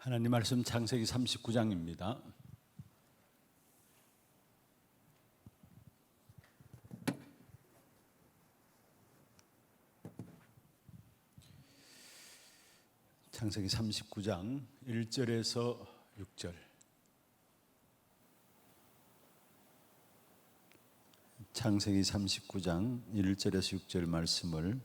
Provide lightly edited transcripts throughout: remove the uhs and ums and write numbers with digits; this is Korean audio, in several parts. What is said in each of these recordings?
하나님 말씀 창세기 39장입니다. 창세기 39장 1절에서 6절. 창세기 39장 1절에서 6절 말씀을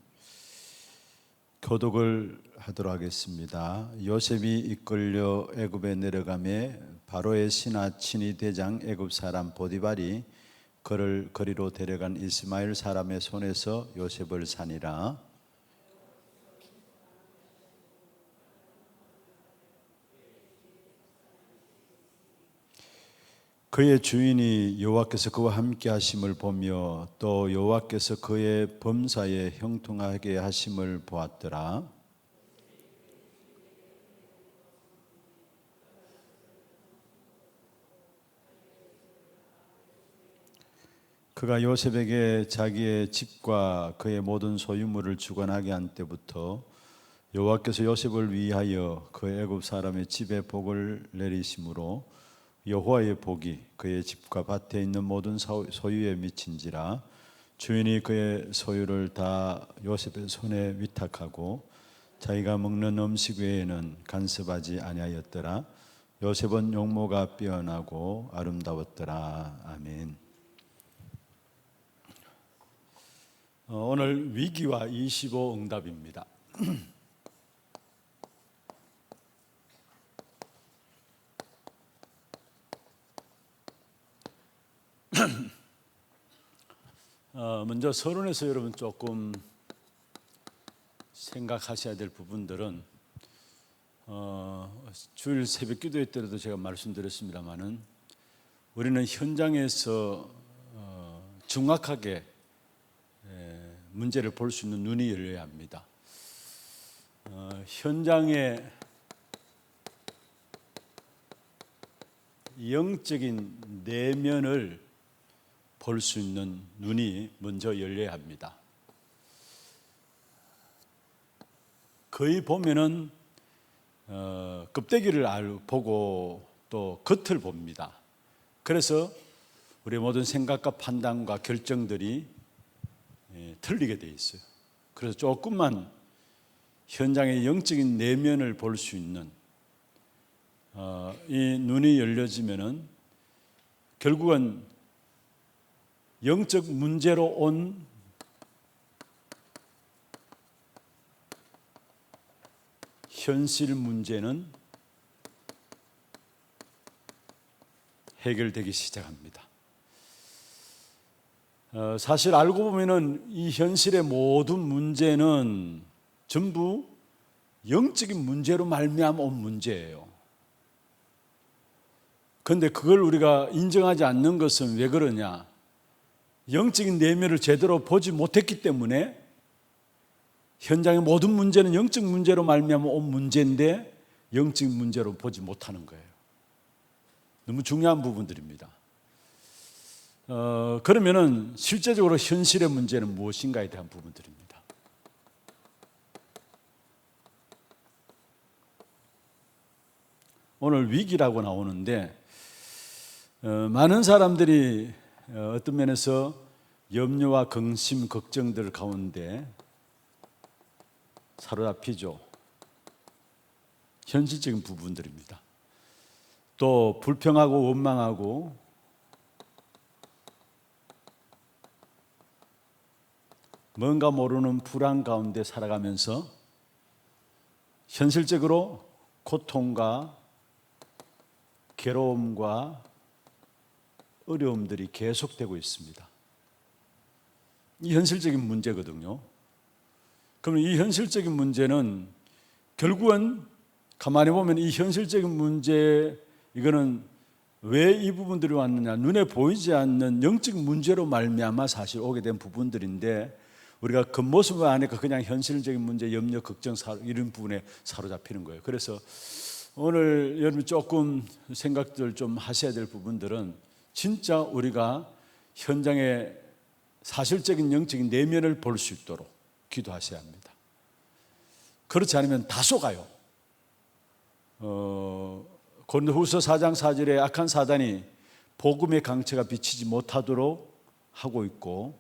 교독을 하도록 하겠습니다. 요셉이 이끌려 애굽에 내려가매 바로의 신하 친위 대장 애굽 사람 보디발이 그를 거리로 데려간 이스마엘 사람의 손에서 요셉을 산이라. 그의 주인이 여호와께서 그와 함께 하심을 보며 또 여호와께서 그의 범사에 형통하게 하심을 보았더라. 그가 요셉에게 자기의 집과 그의 모든 소유물을 주관하게 한 때부터 여호와께서 요셉을 위하여 그 애굽 사람의 집에 복을 내리심으로 여호와의 복이 그의 집과 밭에 있는 모든 소유에 미친지라. 주인이 그의 소유를 다 요셉의 손에 위탁하고 자기가 먹는 음식 외에는 간섭하지 아니하였더라. 요셉은 용모가 뛰어나고 아름다웠더라. 아멘. 오늘 위기와 25 응답입니다. 먼저 서론에서 여러분 조금 생각하셔야 될 부분들은 주일 새벽 기도회 때도 제가 말씀드렸습니다마는 우리는 현장에서 정확하게 문제를 볼 수 있는 눈이 열려야 합니다. 현장의 영적인 내면을 볼 수 있는 눈이 먼저 열려야 합니다. 거의 보면은 껍데기를 보고 또 겉을 봅니다. 그래서 우리의 모든 생각과 판단과 결정들이 틀리게 돼 있어요. 그래서 조금만 현장의 영적인 내면을 볼 수 있는 이 눈이 열려지면은 결국은 영적 문제로 온 현실 문제는 해결되기 시작합니다. 사실 알고 보면은 이 현실의 모든 문제는 전부 영적인 문제로 말미암아 온 문제예요. 그런데 그걸 우리가 인정하지 않는 것은 왜 그러냐? 영적인 내면을 제대로 보지 못했기 때문에 현장의 모든 문제는 영적 문제로 말미암아 온 문제인데 영적 문제로 보지 못하는 거예요. 너무 중요한 부분들입니다. 그러면은 실제적으로 현실의 문제는 무엇인가에 대한 부분들입니다. 오늘 위기라고 나오는데 많은 사람들이 어떤 면에서 염려와 근심, 걱정들 가운데 사로잡히죠. 현실적인 부분들입니다. 또 불평하고 원망하고 뭔가 모르는 불안 가운데 살아가면서 현실적으로 고통과 괴로움과 어려움들이 계속되고 있습니다. 이 현실적인 문제거든요. 그럼 이 현실적인 문제는 결국은 가만히 보면 이 현실적인 문제, 이거는 왜 이 부분들이 왔느냐, 눈에 보이지 않는 영적 문제로 말미암아 사실 오게 된 부분들인데 우리가 겉모습을 아니까 그냥 현실적인 문제, 염려, 걱정, 이런 부분에 사로잡히는 거예요. 그래서 오늘 여러분 조금 생각들 좀 하셔야 될 부분들은 진짜 우리가 현장의 사실적인 영적인 내면을 볼 수 있도록 기도하셔야 합니다. 그렇지 않으면 다 속아요. 고린도후서 4장 4절에 악한 사단이 복음의 강체가 비치지 못하도록 하고 있고,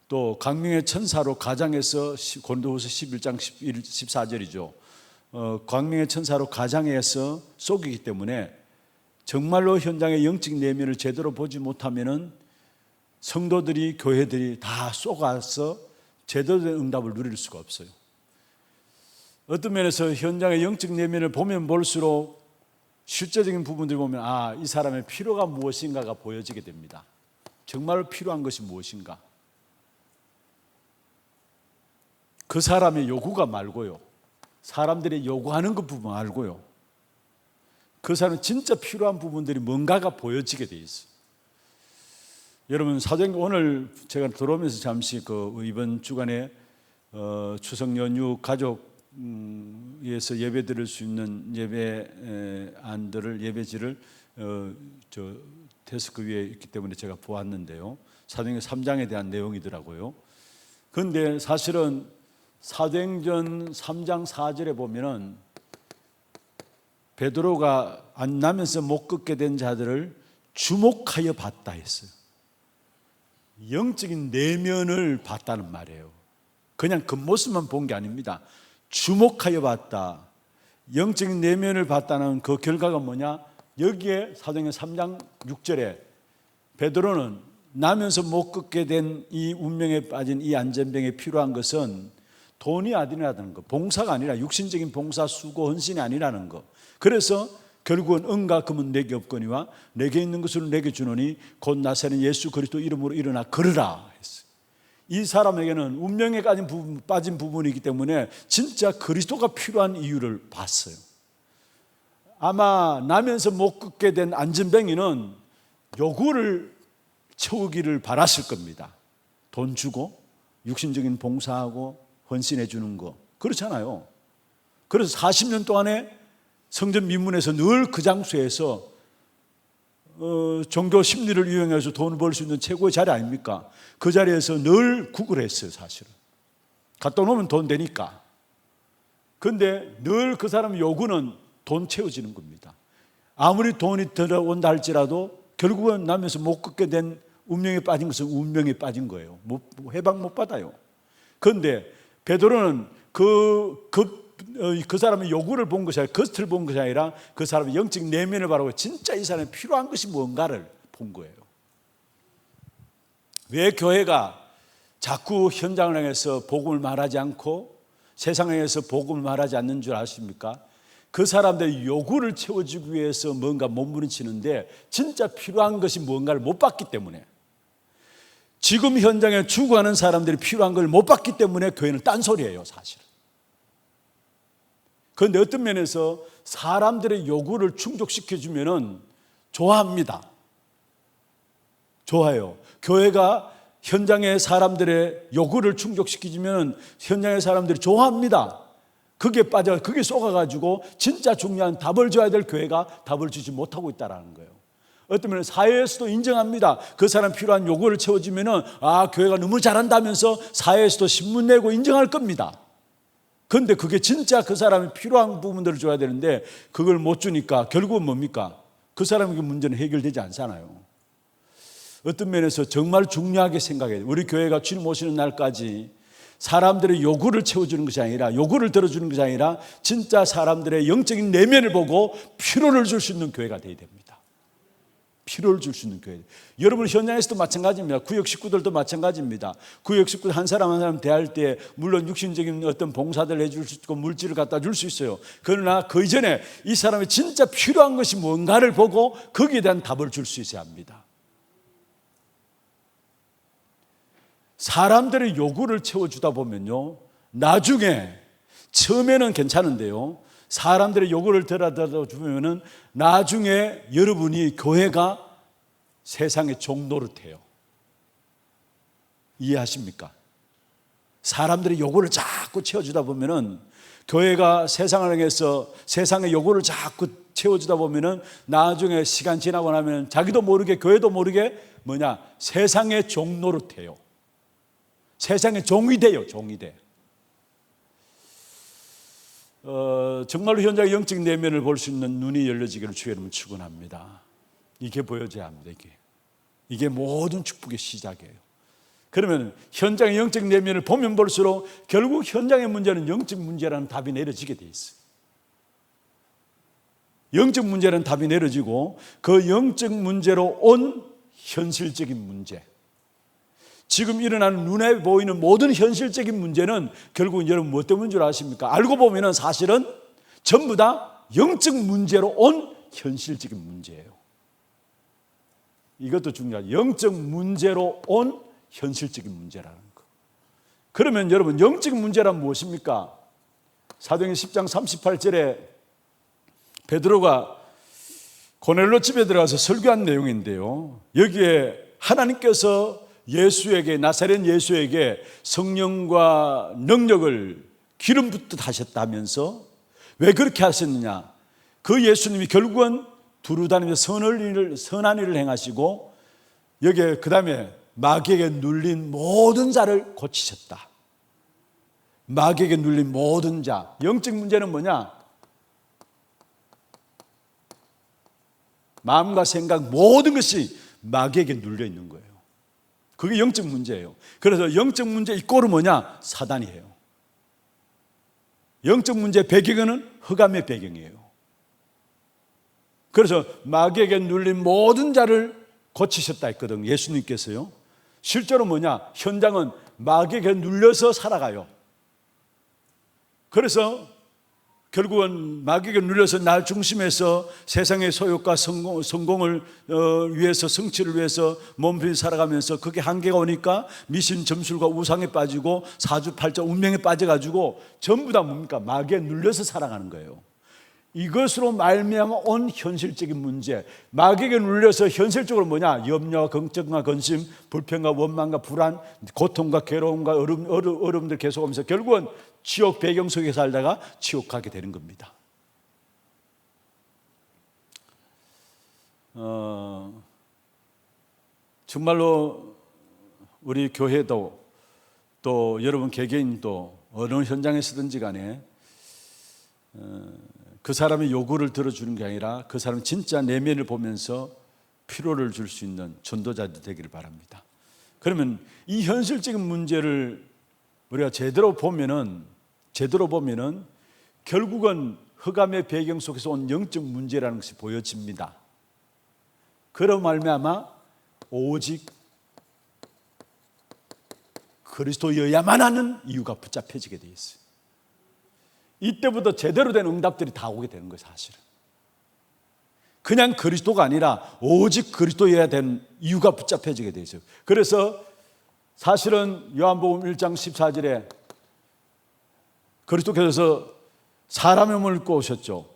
또 광명의 천사로 가장해서 고린도후서 11장 14절이죠. 광명의 천사로 가장해서 속이기 때문에 정말로 현장의 영적 내면을 제대로 보지 못하면은 성도들이, 교회들이 다 속아서 제대로 된 응답을 누릴 수가 없어요. 어떤 면에서 현장의 영적 내면을 보면 볼수록 실제적인 부분들을 보면 이 사람의 필요가 무엇인가가 보여지게 됩니다. 정말 필요한 것이 무엇인가? 그 사람의 요구가 말고요, 사람들이 요구하는 것 부분 말고요, 그 사람 진짜 필요한 부분들이 뭔가가 보여지게 돼 있어요. 여러분, 사도행전 오늘 제가 들어오면서 잠시 이번 주간에 추석 연휴 가족에서 예배 드릴 수 있는 예배 안들을, 예배지를 데스크 위에 있기 때문에 제가 보았는데요, 사도행전 3장에 대한 내용이더라고요. 그런데 사실은 사도행전 3장 4절에 보면은 베드로가 안 나면서 못 걷게 된 자들을 주목하여 봤다 했어요. 영적인 내면을 봤다는 말이에요. 그냥 겉모습만 본 게 아닙니다. 주목하여 봤다. 영적인 내면을 봤다는 그 결과가 뭐냐? 여기에 사도행전 3장 6절에 베드로는 나면서 못 걷게 된 이 운명에 빠진 이 안전병에 필요한 것은 돈이 아니라는 것, 봉사가 아니라 육신적인 봉사, 수고, 헌신이 아니라는 것. 그래서 결국은 은과 금은 내게 없거니와 내게 있는 것을 내게 주노니 곧 나사렛 예수 그리스도 이름으로 일어나 걸으라 했어요. 이 사람에게는 운명에 빠진 부분이기 때문에 진짜 그리스도가 필요한 이유를 봤어요. 아마 나면서 못 걷게 된 안전뱅이는 요구를 채우기를 바랐을 겁니다. 돈 주고 육신적인 봉사하고 헌신해 주는 거, 그렇잖아요. 그래서 40년 동안에 성전 민문에서 늘 그 장소에서 종교 심리를 이용해서 돈을 벌 수 있는 최고의 자리 아닙니까? 그 자리에서 늘 구걸을 했어요. 사실은 갖다 놓으면 돈 되니까. 그런데 늘 그 사람의 요구는 돈 채워지는 겁니다. 아무리 돈이 들어온다 할지라도 결국은 나면서 못 걷게 된 운명에 빠진 것은 운명에 빠진 거예요. 해방 못 받아요. 그런데 베드로는 그 사람의 요구를 본 것이 아니라, 겉을 본 것이 아니라 그 사람의 영적 내면을 바라보고 진짜 이 사람이 필요한 것이 뭔가를 본 거예요. 왜 교회가 자꾸 현장을 향해서 복음을 말하지 않고 세상을 향해서 복음을 말하지 않는 줄 아십니까? 그 사람들의 요구를 채워주기 위해서 뭔가 몸부림치는데 진짜 필요한 것이 뭔가를 못 봤기 때문에, 지금 현장에 죽어가는 사람들이 필요한 걸 못 봤기 때문에 교회는 딴소리예요, 사실은. 그런데 어떤 면에서 사람들의 요구를 충족시켜주면 좋아합니다. 좋아요. 교회가 현장의 사람들의 요구를 충족시키면 현장의 사람들이 좋아합니다. 그게 쏘가가지고 진짜 중요한 답을 줘야 될 교회가 답을 주지 못하고 있다는 거예요. 어떤 면에서 사회에서도 인정합니다. 그 사람 필요한 요구를 채워주면 교회가 너무 잘한다면서 사회에서도 신문 내고 인정할 겁니다. 그런데 그게 진짜 그 사람이 필요한 부분들을 줘야 되는데 그걸 못 주니까 결국은 뭡니까? 그 사람에게 문제는 해결되지 않잖아요. 어떤 면에서 정말 중요하게 생각해야 돼요. 우리 교회가 주님 오시는 날까지 사람들의 요구를 채워주는 것이 아니라, 요구를 들어주는 것이 아니라 진짜 사람들의 영적인 내면을 보고 필요를 줄 수 있는 교회가 되어야 됩니다. 필요를 줄 수 있는 교회. 여러분 현장에서도 마찬가지입니다. 구역 식구들도 마찬가지입니다. 구역 식구들 한 사람 한 사람 대할 때 물론 육신적인 어떤 봉사들 해줄 수 있고 물질을 갖다 줄 수 있어요. 그러나 그 이전에 이 사람이 진짜 필요한 것이 뭔가를 보고 거기에 대한 답을 줄 수 있어야 합니다. 사람들의 요구를 채워주다 보면요, 나중에 처음에는 괜찮은데요, 사람들의 요구를 들어주면은 나중에 여러분이 교회가 세상의 종노릇해요. 이해하십니까? 사람들의 요구를 자꾸 채워주다 보면은 교회가 세상을 향해서 세상의 요구를 자꾸 채워주다 보면은 나중에 시간 지나고 나면 자기도 모르게, 교회도 모르게 세상의 종노릇해요. 세상의 종이 돼요. 종이 돼. 정말로 현장의 영적 내면을 볼 수 있는 눈이 열려지기를 주의 이름으로 축원합니다. 이게 보여져야 합니다. 이게 모든 축복의 시작이에요. 그러면 현장의 영적 내면을 보면 볼수록 결국 현장의 문제는 영적 문제라는 답이 내려지게 돼 있어요. 영적 문제라는 답이 내려지고 그 영적 문제로 온 현실적인 문제, 지금 일어나는 눈에 보이는 모든 현실적인 문제는 결국은 여러분 뭐 때문인 줄 아십니까? 알고 보면 사실은 전부 다 영적 문제로 온 현실적인 문제예요. 이것도 중요하죠. 영적 문제로 온 현실적인 문제라는 거. 그러면 여러분 영적 문제란 무엇입니까? 사도행전 10장 38절에 베드로가 고넬로 집에 들어가서 설교한 내용인데요, 여기에 하나님께서 예수에게, 나사렛 예수에게 성령과 능력을 기름 붓듯 하셨다면서 왜 그렇게 하셨느냐? 그 예수님이 결국은 두루다니면서 선한 일을 행하시고 여기에 그 다음에 마귀에게 눌린 모든 자를 고치셨다. 마귀에게 눌린 모든 자. 영적 문제는 뭐냐? 마음과 생각 모든 것이 마귀에게 눌려 있는 거예요. 그게 영적 문제예요. 그래서 영적 문제 이꼬르 뭐냐? 사단이에요. 영적 문제 배경은 흑암의 배경이에요. 그래서 마귀에게 눌린 모든 자를 고치셨다 했거든, 예수님께서요. 실제로 뭐냐? 현장은 마귀에게 눌려서 살아가요. 그래서 결국은 마귀에게 눌려서 날 중심에서 세상의 소욕과 성공을 위해서, 성취를 위해서 몸부림 살아가면서 그게 한계가 오니까 미신, 점술과 우상에 빠지고 사주팔자, 운명에 빠져가지고 전부 다 뭡니까? 마귀에 눌려서 살아가는 거예요. 이것으로 말미암아 온 현실적인 문제, 마귀에게 눌려서 현실적으로 뭐냐? 염려와 걱정과 근심, 불평과 원망과 불안, 고통과 괴로움과 어려움들 계속하면서 결국은 지옥 배경 속에 살다가 지옥 가게 되는 겁니다. 정말로 우리 교회도 또 여러분 개개인도 어느 현장에서든지 간에 그 사람의 요구를 들어주는 게 아니라 그 사람 진짜 내면을 보면서 피로를 줄 수 있는 전도자들 되기를 바랍니다. 그러면 이 현실적인 문제를 우리가 제대로 보면은 결국은 흑암의 배경 속에서 온 영적 문제라는 것이 보여집니다. 그로 말미암아 오직 그리스도여야만 하는 이유가 붙잡혀지게 되어 있어요. 이때부터 제대로 된 응답들이 다 오게 되는 거예요. 사실은 그냥 그리스도가 아니라 오직 그리스도여야 되는 이유가 붙잡혀지게 되어 있어요. 그래서 사실은 요한복음 1장 14절에 그리스도께서 사람의 몸을 입고 오셨죠.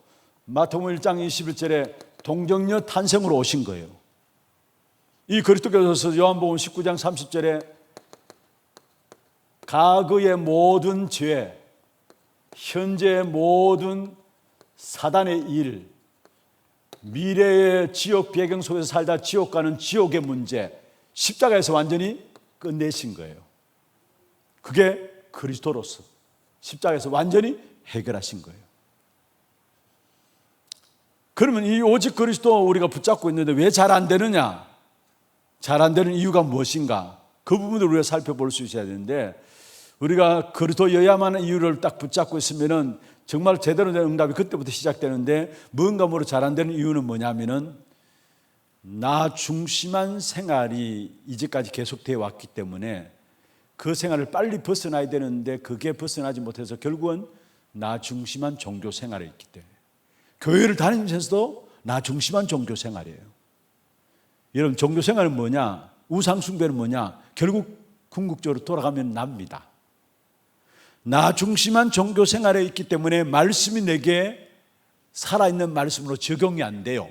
마태복음 1장 21절에 동정녀 탄생으로 오신 거예요. 이 그리스도께서 요한복음 19장 30절에 과거의 모든 죄, 현재의 모든 사단의 일, 미래의 지옥 배경 속에서 살다 지옥 가는 지옥의 문제, 십자가에서 완전히 끝내신 거예요. 그게 그리스도로서 십자가에서 완전히 해결하신 거예요. 그러면 이 오직 그리스도 우리가 붙잡고 있는데 왜 잘 안 되느냐? 잘 안 되는 이유가 무엇인가? 그 부분을 우리가 살펴볼 수 있어야 되는데, 우리가 그리스도여야만 하는 이유를 딱 붙잡고 있으면은 정말 제대로 된 응답이 그때부터 시작되는데, 뭔가 모르 잘 안 되는 이유는 뭐냐면은 나 중심한 생활이 이제까지 계속되어 왔기 때문에 그 생활을 빨리 벗어나야 되는데 그게 벗어나지 못해서 결국은 나 중심한 종교 생활에 있기 때문에, 교회를 다니면서도 나 중심한 종교 생활이에요. 여러분, 종교 생활은 뭐냐? 우상 숭배는 뭐냐? 결국 궁극적으로 돌아가면 납니다. 나 중심한 종교 생활에 있기 때문에 말씀이 내게 살아있는 말씀으로 적용이 안 돼요.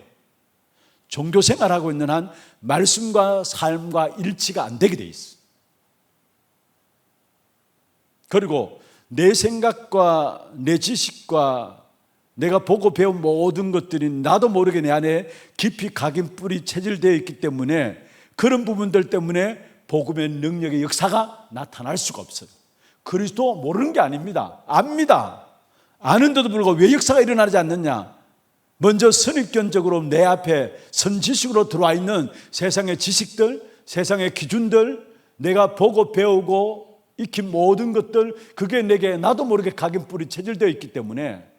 종교 생활하고 있는 한 말씀과 삶과 일치가 안 되게 돼 있어요. 그리고 내 생각과 내 지식과 내가 보고 배운 모든 것들이 나도 모르게 내 안에 깊이 각인 뿌리 체질되어 있기 때문에 그런 부분들 때문에 복음의 능력의 역사가 나타날 수가 없어요. 그리스도 모르는 게 아닙니다. 압니다. 아는데도 불구하고 왜 역사가 일어나지 않느냐? 먼저 선입견적으로 내 앞에 선지식으로 들어와 있는 세상의 지식들, 세상의 기준들, 내가 보고 배우고 익힌 모든 것들, 그게 내게 나도 모르게 각인뿌리 체질되어 있기 때문에,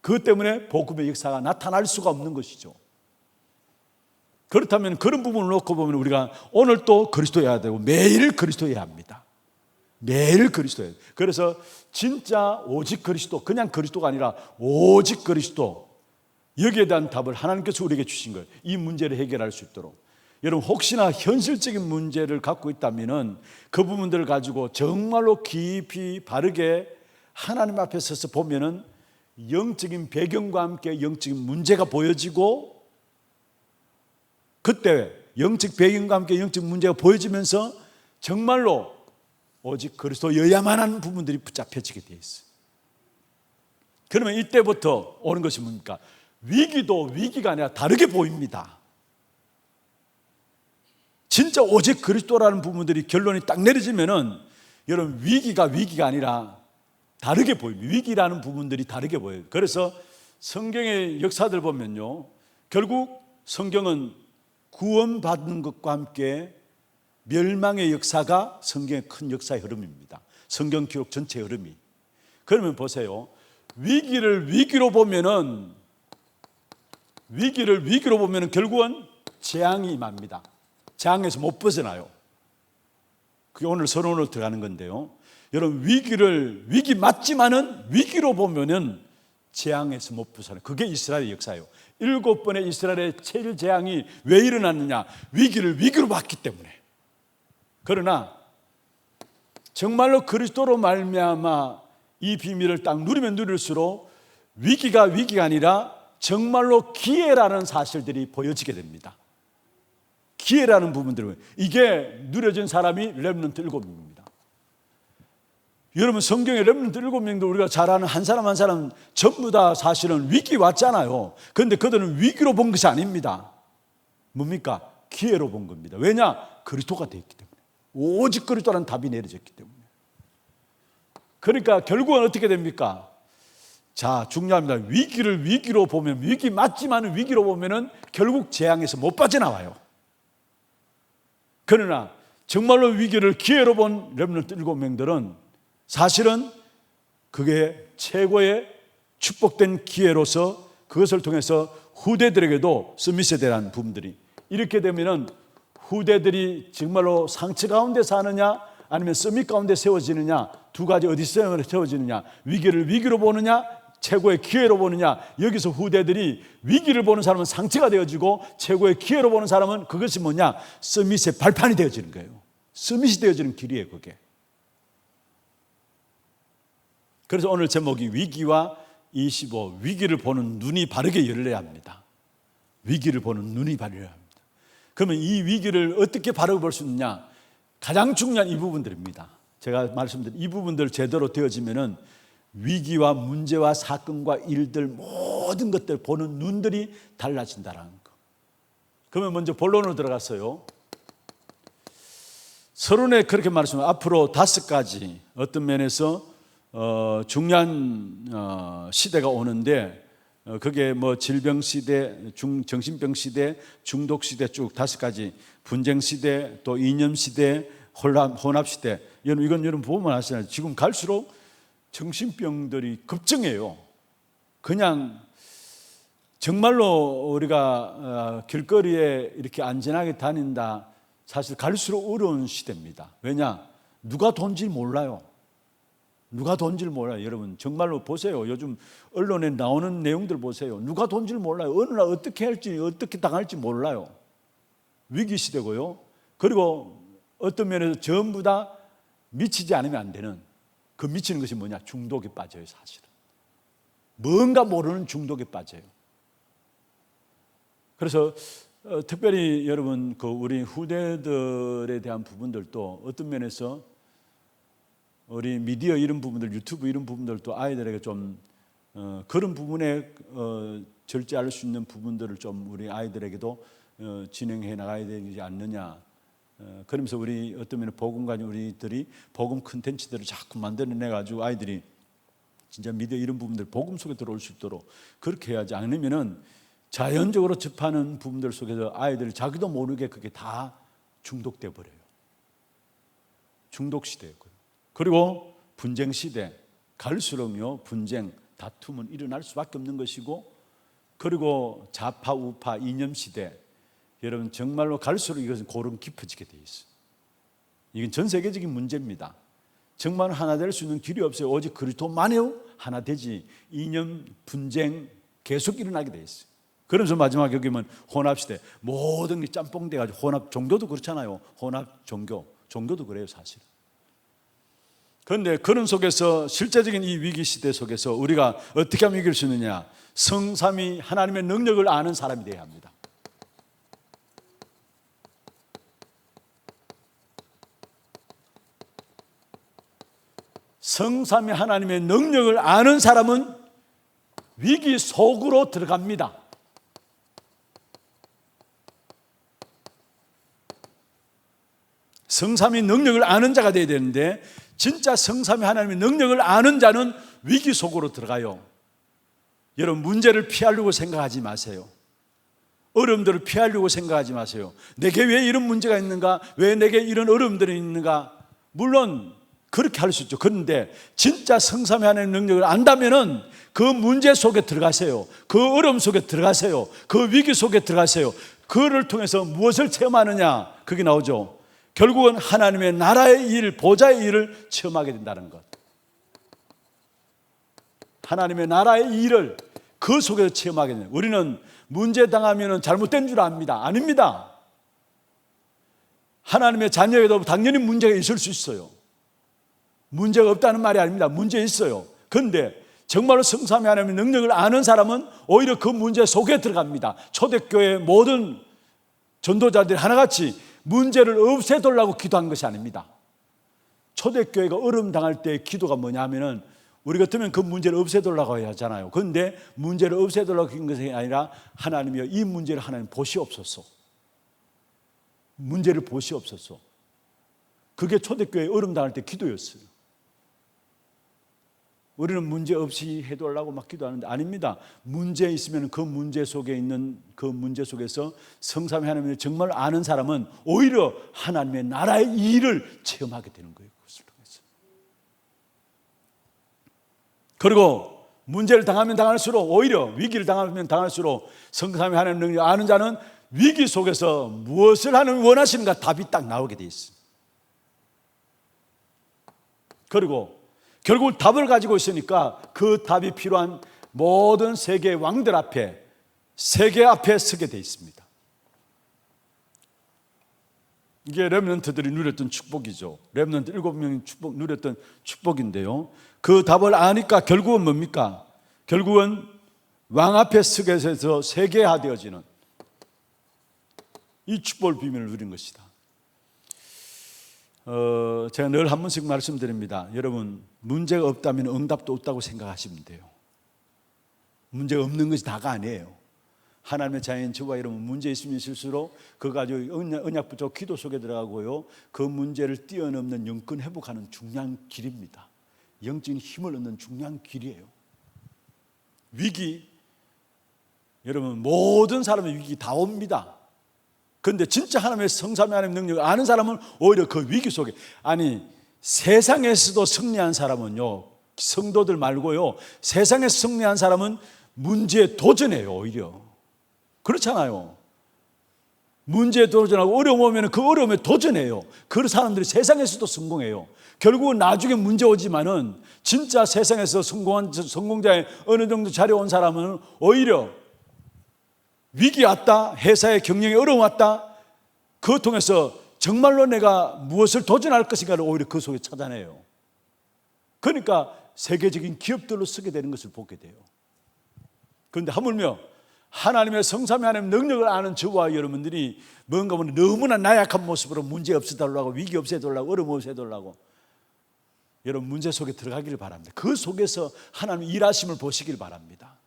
그것 때문에 복음의 역사가 나타날 수가 없는 것이죠. 그렇다면 그런 부분을 놓고 보면 우리가 오늘 또 그리스도여야 되고 매일 그리스도여야 합니다. 매일 그리스도예요. 그래서 진짜 오직 그리스도, 그냥 그리스도가 아니라 오직 그리스도, 여기에 대한 답을 하나님께서 우리에게 주신 거예요. 이 문제를 해결할 수 있도록. 여러분, 혹시나 현실적인 문제를 갖고 있다면 그 부분들을 가지고 정말로 깊이 바르게 하나님 앞에 서서 보면은 영적인 배경과 함께 영적인 문제가 보여지고, 그때 영적 배경과 함께 영적 문제가 보여지면서 정말로 오직 그리스도여야만 하는 부분들이 붙잡혀지게 되어 있어요. 그러면 이때부터 오는 것이 뭡니까? 위기도 위기가 아니라 다르게 보입니다. 진짜 오직 그리스도라는 부분들이 결론이 딱 내려지면은 여러분, 위기가 아니라 다르게 보입니다. 위기라는 부분들이 다르게 보여요. 그래서 성경의 역사들 보면요, 결국 성경은 구원받는 것과 함께 멸망의 역사가 성경의 큰 역사의 흐름입니다. 성경 기록 전체의 흐름이. 그러면 보세요. 위기를 위기로 보면은 결국은 재앙이 임합니다. 재앙에서 못 벗어나요. 그게 오늘 서론으로 들어가는 건데요. 여러분, 위기 맞지만은 위기로 보면은 재앙에서 못 벗어나요. 그게 이스라엘의 역사예요. 7번의 이스라엘의 체질 재앙이 왜 일어났느냐? 위기를 위기로 봤기 때문에. 그러나 정말로 그리스도로 말미암아 이 비밀을 딱 누리면 누릴수록 위기가 아니라 정말로 기회라는 사실들이 보여지게 됩니다. 기회라는 부분들은, 이게 누려진 사람이 렘넌트 7명입니다. 여러분, 성경의 렘넌트 7명도 우리가 잘 아는 한 사람 한 사람 전부 다 사실은 위기 왔잖아요. 그런데 그들은 위기로 본 것이 아닙니다. 뭡니까? 기회로 본 겁니다. 왜냐? 그리스도가 되었기 때문에. 오직 그리스도라는 답이 내려졌기 때문에. 그러니까 결국은 어떻게 됩니까? 자, 중요합니다. 위기로 보면, 위기 맞지만 위기로 보면은 결국 재앙에서 못 빠져나와요. 그러나 정말로 위기를 기회로 본 렘넌트 7명들은 사실은 그게 최고의 축복된 기회로서 그것을 통해서 후대들에게도 서밋에 대한 부분들이, 이렇게 되면은 후대들이 정말로 상처 가운데 사느냐 아니면 서밋 가운데 세워지느냐, 두 가지 어디서 세워지느냐, 위기를 위기로 보느냐 최고의 기회로 보느냐. 여기서 후대들이 위기를 보는 사람은 상처가 되어지고 최고의 기회로 보는 사람은 그것이 뭐냐? 서밋의 발판이 되어지는 거예요. 서밋이 되어지는 길이에요, 그게. 그래서 오늘 제목이 위기와 25, 위기를 보는 눈이 바르게 열려야 합니다. 위기를 보는 눈이 바르게 합니다. 그러면 이 위기를 어떻게 바르게 볼 수 있느냐? 가장 중요한 이 부분들입니다. 제가 말씀드린 이 부분들 제대로 되어지면은 위기와 문제와 사건과 일들, 모든 것들 보는 눈들이 달라진다는 거. 그러면 먼저 본론으로 들어갔어요. 서론에 그렇게 말씀하면 앞으로 5가지 어떤 면에서 중요한 시대가 오는데, 그게 뭐 질병 시대, 정신병 시대, 중독 시대, 쭉 5가지, 분쟁 시대, 또 이념 시대, 혼합 시대. 이건 여러분 보면 아시잖아요. 지금 갈수록 정신병들이 급증해요. 그냥 정말로 우리가 길거리에 이렇게 안전하게 다닌다, 사실 갈수록 어려운 시대입니다. 왜냐? 누가 돈지 몰라요. 누가 돈지를 몰라요. 여러분 정말로 보세요. 요즘 언론에 나오는 내용들 보세요. 누가 돈지를 몰라요. 어느 날 어떻게 할지, 어떻게 당할지 몰라요. 위기 시대고요. 그리고 어떤 면에서 전부 다 미치지 않으면 안 되는, 그 미치는 것이 뭐냐? 중독에 빠져요. 사실은 뭔가 모르는 중독에 빠져요. 그래서 특별히 여러분 그 우리 후대들에 대한 부분들도 어떤 면에서 우리 미디어 이런 부분들, 유튜브 이런 부분들도 아이들에게 좀 그런 부분에 절제할 수 있는 부분들을 좀 우리 아이들에게도 진행해 나가야 되지 않느냐. 그러면서 우리 어떤 면에 복음 가진 우리들이 복음 콘텐츠들을 자꾸 만들어내 가지고 아이들이 진짜 믿어 이런 부분들 복음 속에 들어올 수 있도록 그렇게 해야지 않으면은 자연적으로 접하는 부분들 속에서 아이들이 자기도 모르게 그게 다 중독돼 버려요. 중독 시대였고요. 그리고 분쟁 시대, 갈수록요 분쟁, 다툼은 일어날 수밖에 없는 것이고, 그리고 좌파 우파 이념 시대, 여러분 정말로 갈수록 이것은 고름 깊어지게 돼 있어요. 이건 전 세계적인 문제입니다. 정말 하나 될 수 있는 길이 없어요. 오직 그리스도만이요 하나 되지. 이념 분쟁 계속 일어나게 돼 있어요. 그러면서 마지막에 여기 보면 혼합 시대, 모든 게 짬뽕 돼가지고 혼합, 종교도 그렇잖아요. 혼합 종교도 그래요 사실. 그런데 그런 속에서 실제적인 이 위기 시대 속에서 우리가 어떻게 하면 이길 수 있느냐? 성삼위 하나님의 능력을 아는 사람이 되어야 합니다. 성삼위 하나님의 능력을 아는 사람은 위기 속으로 들어갑니다. 성삼위 능력을 아는 자가 되어야 되는데, 진짜 성삼위 하나님의 능력을 아는 자는 위기 속으로 들어가요. 여러분 문제를 피하려고 생각하지 마세요. 어려움들을 피하려고 생각하지 마세요. 내게 왜 이런 문제가 있는가? 왜 내게 이런 어려움들이 있는가? 물론 그렇게 할 수 있죠. 그런데 진짜 성삼위 하나님의 능력을 안다면은 그 문제 속에 들어가세요. 그 어려움 속에 들어가세요. 그 위기 속에 들어가세요. 그를 통해서 무엇을 체험하느냐? 그게 나오죠. 결국은 하나님의 나라의 일, 보좌의 일을 체험하게 된다는 것. 하나님의 나라의 일을 그 속에서 체험하게 됩니다. 우리는 문제 당하면 잘못된 줄 압니다. 아닙니다. 하나님의 자녀에도 당연히 문제가 있을 수 있어요. 문제가 없다는 말이 아닙니다. 문제 있어요. 그런데 정말로 성삼위 하나님의 능력을 아는 사람은 오히려 그 문제 속에 들어갑니다. 초대교회 모든 전도자들이 하나같이 문제를 없애달라고 기도한 것이 아닙니다. 초대교회가 어려움 당할 때 기도가 뭐냐 하면은, 우리 같으면 그 문제를 없애달라고 해야 하잖아요. 그런데 문제를 없애달라고 한 것이 아니라, 하나님이여 이 문제를 하나님 보시옵소서. 문제를 보시옵소서. 그게 초대교회 어려움 당할 때 기도였어요. 우리는 문제 없이 해달라고 막 기도하는데 아닙니다. 문제 있으면 그 문제 속에 있는 그 문제 속에서 성삼위 하나님을 정말 아는 사람은 오히려 하나님의 나라의 일을 체험하게 되는 거예요. 그것을 통해서. 그리고 문제를 당하면 당할수록, 오히려 위기를 당하면 당할수록 성삼위 하나님의 능력을 아는 자는 위기 속에서 무엇을 하는 원하시는가 답이 딱 나오게 돼 있어요. 그리고 결국 답을 가지고 있으니까 그 답이 필요한 모든 세계의 왕들 앞에, 세계 앞에 서게 돼 있습니다. 이게 렘넌트들이 누렸던 축복이죠. 렘넌트 7명이 누렸던 축복인데요. 그 답을 아니까 결국은 뭡니까? 결국은 왕 앞에 서게 해서 세계화되어지는 이 축복을 비밀을 누린 것이다. 제가 늘 한 번씩 말씀드립니다. 여러분 문제가 없다면 응답도 없다고 생각하시면 돼요. 문제가 없는 것이 다가 아니에요. 하나님의 자녀인 저와 여러분 문제 있으면 있을수록 그거 가지고 언약 붙잡고 기도 속에 들어가고요, 그 문제를 뛰어넘는 영권 회복하는 중요한 길입니다. 영적인 힘을 얻는 중요한 길이에요. 위기, 여러분 모든 사람의 위기 다 옵니다. 그런데 진짜 하나님의 성삼위 하나님의 능력을 아는 사람은 오히려 그 위기 속에, 아니 세상에서도 승리한 사람은요, 성도들 말고요, 세상에서 승리한 사람은 문제에 도전해요. 오히려 그렇잖아요. 문제에 도전하고 어려움 오면 그 어려움에 도전해요. 그런 사람들이 세상에서도 성공해요. 결국은 나중에 문제 오지만은 진짜 세상에서 성공자의 어느 정도 자리에 온 사람은 오히려 위기 왔다, 회사의 경영에 어려움 왔다, 그거 통해서 정말로 내가 무엇을 도전할 것인가를 오히려 그 속에 찾아내요. 그러니까 세계적인 기업들로 쓰게 되는 것을 보게 돼요. 그런데 하물며 하나님의 성삼위 하나님의 능력을 아는 저와 여러분들이 뭔가 보면 너무나 나약한 모습으로 문제 없애달라고, 위기 없애달라고, 어려움 없애달라고, 여러분 문제 속에 들어가기를 바랍니다. 그 속에서 하나님 일하심을 보시길 바랍니다.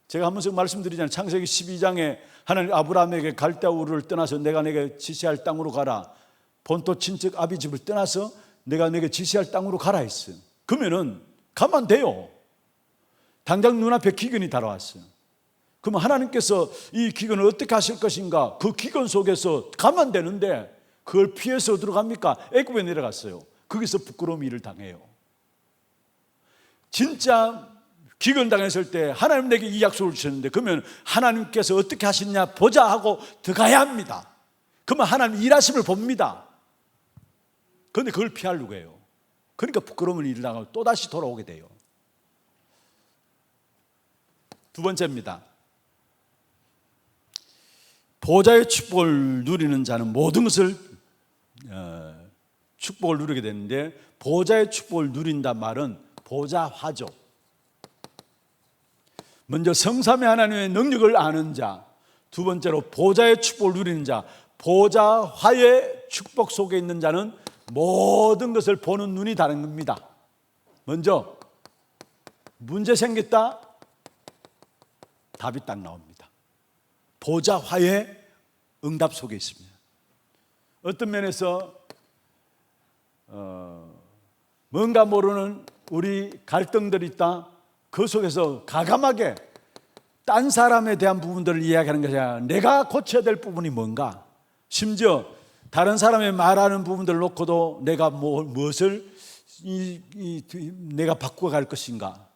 제가 한 번씩 말씀드리잖아요. 창세기 12장에 하나님 아브라함에게 갈대아 우르를 떠나서 내가 내게 지시할 땅으로 가라, 본토 친척 아비 집을 떠나서 내가 내게 지시할 땅으로 가라 했어요. 그러면은 가면 돼요. 당장 눈앞에 기근이 다가왔어요. 그러면 하나님께서 이 기근을 어떻게 하실 것인가? 그 기근 속에서 가면 되는데 그걸 피해서 어디로 갑니까? 애굽에 내려갔어요. 거기서 부끄러움 일을 당해요. 진짜 기근 당했을 때 하나님 내게 이 약속을 주셨는데 그러면 하나님께서 어떻게 하시냐 보자 하고 들어가야 합니다. 그러면 하나님 일하심을 봅니다. 그런데 그걸 피하려고 해요. 그러니까 부끄러움을 일을 당하고 또다시 돌아오게 돼요. 두 번째입니다. 보좌의 축복을 누리는 자는 모든 것을 축복을 누리게 되는데 보좌의 축복을 누린다 말은 보좌화죠. 먼저 성삼위 하나님의 능력을 아는 자, 두 번째로 보좌의 축복을 누리는 자, 보좌화의 축복 속에 있는 자는 모든 것을 보는 눈이 다른 겁니다. 먼저 문제 생겼다, 답이 딱 나옵니다. 보좌화의 응답 속에 있습니다. 어떤 면에서 뭔가 모르는 우리 갈등들이 있다. 그 속에서 가감하게 딴 사람에 대한 부분들을 이야기하는 것이 아니라 내가 고쳐야 될 부분이 뭔가, 심지어 다른 사람의 말하는 부분들을 놓고도 내가 무엇을 내가 바꿔갈 것인가,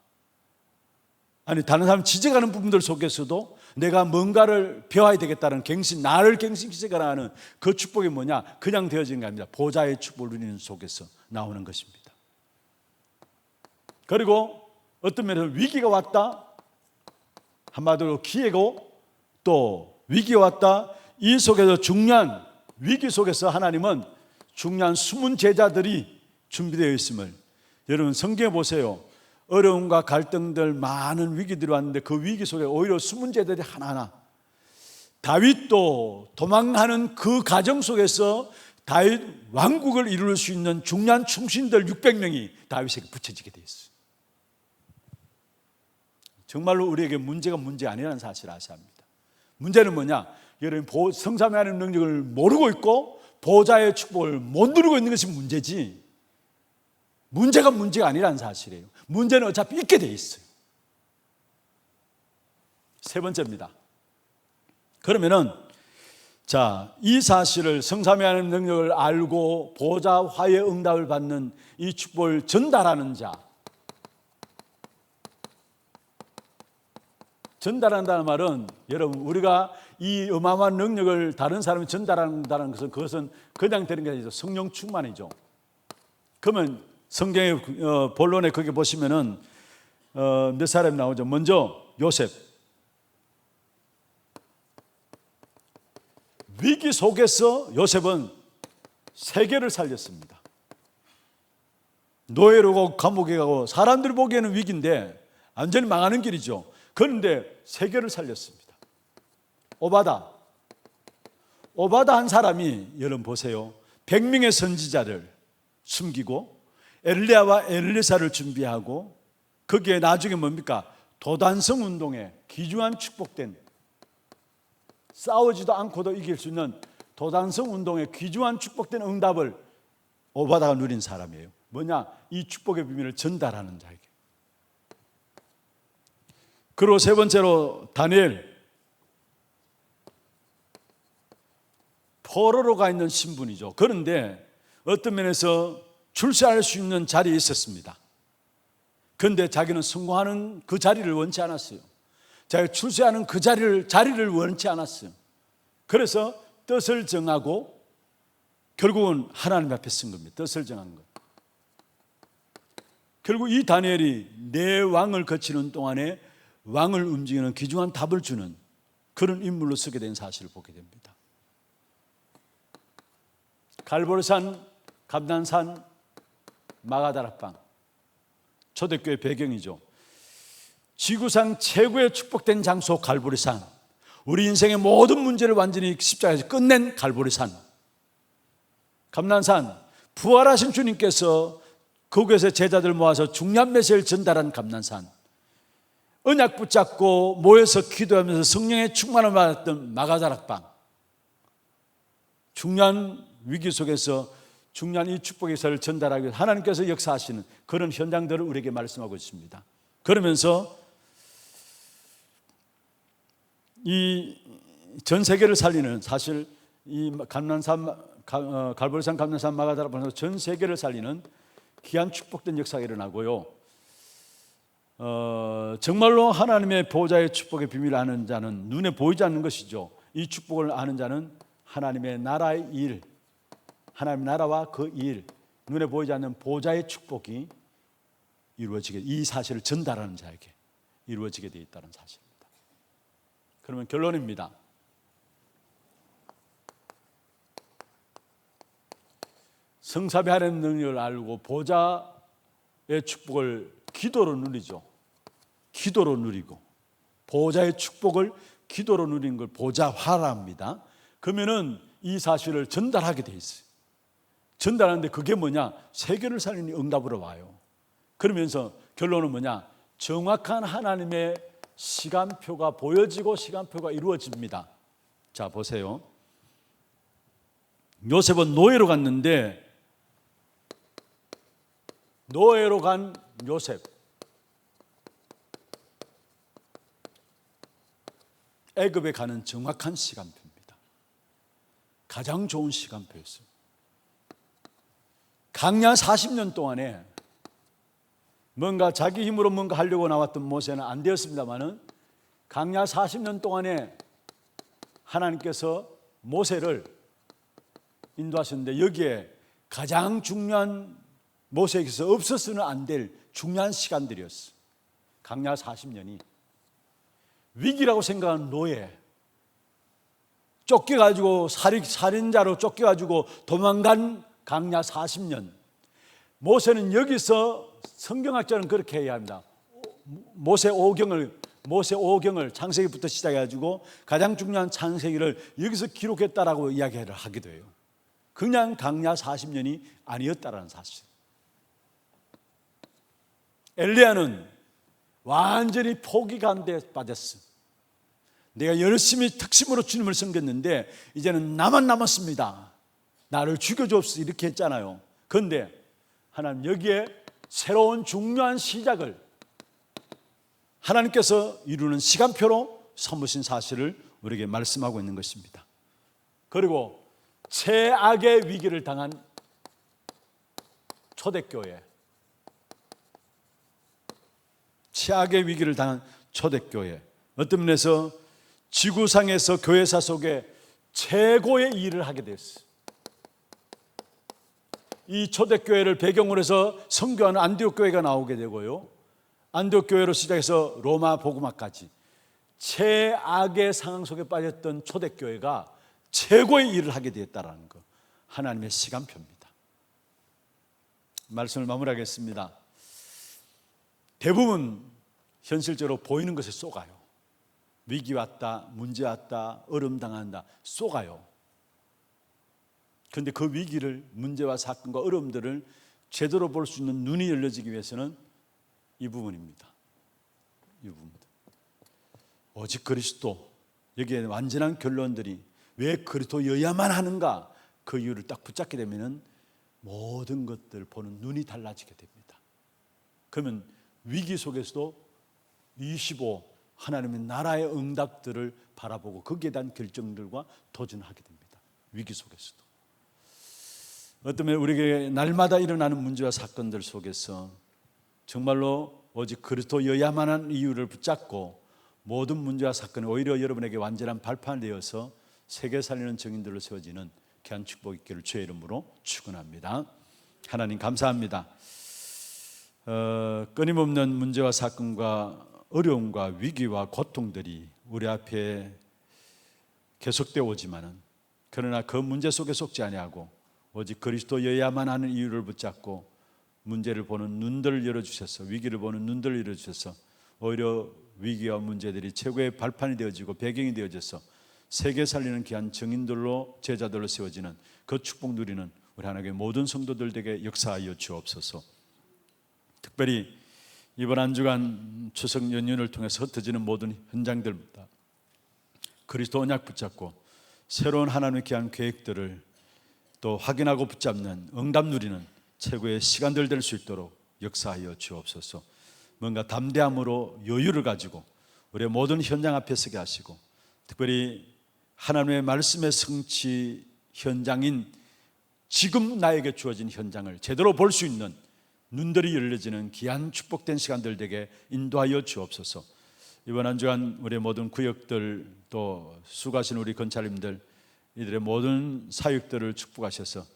아니 다른 사람 지적하는 부분들 속에서도 내가 뭔가를 배워야 되겠다는 갱신, 나를 갱신시켜가 하는 그 축복이 뭐냐? 그냥 되어지는 게 아닙니다. 보좌의 축복을 누리는 속에서 나오는 것입니다. 그리고 어떤 면에서 위기가 왔다, 한마디로 기회고 또 위기가 왔다. 이 속에서 중요한 위기 속에서 하나님은 중요한 숨은 제자들이 준비되어 있음을, 여러분 성경에 보세요. 어려움과 갈등들 많은 위기들이 왔는데 그 위기 속에 오히려 숨은 제자들이 하나하나, 다윗도 도망하는 그 가정 속에서 다윗 왕국을 이룰 수 있는 중요한 충신들 600명이 다윗에게 붙여지게 되어 있어요. 정말로 우리에게 문제가 문제 아니라는 사실을 아셔야 합니다. 문제는 뭐냐? 여러분 성삼위 하나님의 능력을 모르고 있고 보좌의 축복을 못 누리고 있는 것이 문제지, 문제가 문제가 아니라는 사실이에요. 문제는 어차피 있게 돼 있어요. 세 번째입니다. 그러면은 이 사실을 성삼위 하나님의 능력을 알고 보좌화의 응답을 받는 이 축복을 전달하는 자, 전달한다는 말은 여러분 우리가 이 어마어마한 능력을 다른 사람이 전달한다는 것은 그것은 그냥 되는 게 아니죠. 성령 충만이죠. 그러면 성경의 본론에 거기 보시면은 몇 사람이 나오죠. 먼저 요셉. 위기 속에서 요셉은 세계를 살렸습니다. 노예로 가고 감옥에 가고 사람들이 보기에는 위기인데 완전히 망하는 길이죠. 그런데 세계를 살렸습니다. 오바다 한 사람이, 여러분 보세요, 100명의 선지자를 숨기고 엘리야와 엘리사를 준비하고 거기에 나중에 뭡니까? 도단성 운동에 귀중한 축복된, 싸우지도 않고도 이길 수 있는 도단성 운동에 귀중한 축복된 응답을 오바다가 누린 사람이에요. 뭐냐? 이 축복의 비밀을 전달하는 자에게. 그리고 세 번째로 다니엘. 포로로 있는 신분이죠. 그런데 어떤 면에서 출세할 수 있는 자리에 있었습니다. 그런데 자기는 성공하는 그 자리를 원치 않았어요. 자기가 출세하는 그 자리를 원치 않았어요. 그래서 뜻을 정하고 결국은 하나님 앞에 쓴 겁니다. 뜻을 정한 것. 결국 이 다니엘이 내 왕을 거치는 동안에 왕을 움직이는 귀중한 답을 주는 그런 인물로 서게 된 사실을 보게 됩니다. 갈보리산, 감난산, 마가다락방, 초대교회 배경이죠. 지구상 최고의 축복된 장소 갈보리산, 우리 인생의 모든 문제를 완전히 십자가에서 끝낸 갈보리산. 감난산, 부활하신 주님께서 거기에서 제자들 모아서 중요한 메시지를 전달한 감난산. 언약 붙잡고 모여서 기도하면서 성령의 충만을 받았던 마가다락방. 중요한 위기 속에서 중요한 이 축복의 역사를 전달하기 위해서 하나님께서 역사하시는 그런 현장들을 우리에게 말씀하고 있습니다. 그러면서 이 전 세계를 살리는, 사실 이 갈보리산 감난산 마가다라 보면서 전 세계를 살리는 귀한 축복된 역사가 일어나고요. 정말로 하나님의 보호자의 축복의 비밀을 아는 자는 눈에 보이지 않는 것이죠. 이 축복을 아는 자는 하나님의 나라의 일, 하나님의 나라와 그 일, 눈에 보이지 않는 보호자의 축복이 이루어지게, 이 사실을 전달하는 자에게 이루어지게 되어 있다는 사실입니다. 그러면 결론입니다. 성삼위 하나님 능력을 알고 보호자의 축복을 기도로 누리죠. 기도로 누리고 보호자의 축복을 기도로 누리는 걸 보좌화랍니다. 그러면은 이 사실을 전달하게 돼 있어요. 전달하는데 그게 뭐냐? 세계를 살리는 응답으로 와요. 그러면서 결론은 뭐냐? 정확한 하나님의 시간표가 보여지고 시간표가 이루어집니다. 자, 보세요. 요셉은 노예로 갔는데, 노예로 간 요셉, 애굽에 가는 정확한 시간표입니다. 가장 좋은 시간표였어요. 강야 40년 동안에 뭔가 자기 힘으로 뭔가 하려고 나왔던 모세는 안 되었습니다만은, 강야 40년 동안에 하나님께서 모세를 인도하셨는데, 여기에 가장 중요한, 모세에게서 없어서는 안 될 중요한 시간들이었어요. 강야 40년이 위기라고 생각하는 노예, 쫓겨가지고 살인자로 쫓겨가지고 도망간 강야 40년. 모세는 여기서, 성경학자는 그렇게 해야 합니다. 모세 5경을 창세기부터 시작해가지고 가장 중요한 창세기를 여기서 기록했다라고 이야기를 하기도 해요. 그냥 강야 40년이 아니었다라는 사실. 엘리야는 완전히 포기 가운데 빠졌어. 내가 열심히 특심으로 주님을 섬겼는데 이제는 나만 남았습니다. 나를 죽여주옵소서, 이렇게 했잖아요. 그런데 하나님 여기에 새로운 중요한 시작을 하나님께서 이루는 시간표로 삼으신 사실을 우리에게 말씀하고 있는 것입니다. 그리고 최악의 위기를 당한 초대교회, 최악의 위기를 당한 초대교회, 어떤 면에서 지구상에서 교회사 속에 최고의 일을 하게 됐어요. 이 초대교회를 배경으로 해서 선교하는 안디옥 교회가 나오게 되고요, 안디옥 교회로 시작해서 로마 복음화까지 최악의 상황 속에 빠졌던 초대교회가 최고의 일을 하게 되었다는 것, 하나님의 시간표입니다. 말씀을 마무리하겠습니다. 대부분 현실적으로 보이는 것에 쏘가요. 위기 왔다, 문제 왔다, 어려움 당한다, 쏘가요. 그런데 그 위기를, 문제와 사건과 어려움들을 제대로 볼 수 있는 눈이 열려지기 위해서는 이 부분입니다. 이 부분입니다. 오직 그리스도, 여기에 완전한 결론들이 왜 그리스도여야만 하는가, 그 이유를 딱 붙잡게 되면 모든 것들을 보는 눈이 달라지게 됩니다. 그러면 위기 속에서도 25 하나님의 나라의 응답들을 바라보고 거기에 대한 결정들과 도전하게 됩니다. 위기 속에서도. 어쩌면 우리에게 날마다 일어나는 문제와 사건들 속에서 정말로 오직 그리스도여야만 한 이유를 붙잡고 모든 문제와 사건이 오히려 여러분에게 완전한 발판이 되어서 세계 살리는 증인들로 세워지는 귀한 축복 있기를 주의 이름으로 축원합니다. 하나님 감사합니다. 끊임없는 문제와 사건과 어려움과 위기와 고통들이 우리 앞에 계속되어 오지만은, 그러나 그 문제 속에 속지 아니하고 오직 그리스도여야만 하는 이유를 붙잡고 문제를 보는 눈들을 열어주셔서, 위기를 보는 눈들을 열어주셔서 오히려 위기와 문제들이 최고의 발판이 되어지고 배경이 되어져서 세계 살리는 귀한 증인들로, 제자들로 세워지는 그 축복 누리는 우리 하나님의 모든 성도들에게 역사하여 주옵소서. 특별히 이번 한 주간 추석 연휴를 통해서 흩어지는 모든 현장들보다 그리스도 언약 붙잡고 새로운 하나님의 귀한 계획들을 또 확인하고 붙잡는 응답 누리는 최고의 시간들 될 수 있도록 역사하여 주옵소서. 뭔가 담대함으로 여유를 가지고 우리의 모든 현장 앞에 서게 하시고, 특별히 하나님의 말씀의 성취 현장인 지금 나에게 주어진 현장을 제대로 볼 수 있는 눈들이 열려지는 귀한 축복된 시간들 되게 인도하여 주옵소서. 이번 한 주간 우리의 모든 구역들, 또 수고하신 우리 건찰님들, 이들의 모든 사역들을 축복하셔서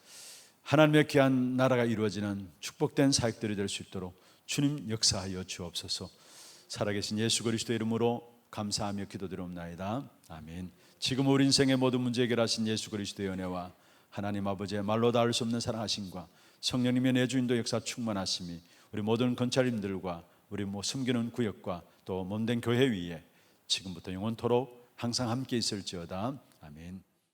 하나님의 귀한 나라가 이루어지는 축복된 사역들이 될 수 있도록 주님 역사하여 주옵소서. 살아계신 예수 그리스도의 이름으로 감사하며 기도드리옵나이다. 아멘. 지금 우리 인생의 모든 문제 해결하신 예수 그리스도의 은혜와 하나님 아버지의 말로 닿을 수 없는 사랑하심과 성령님의 내주인도 역사 충만하심이 우리 모든 건찰님들과 우리 숨기는 구역과 또 몸된 교회 위에 지금부터 영원토록 항상 함께 있을지어다. 아멘.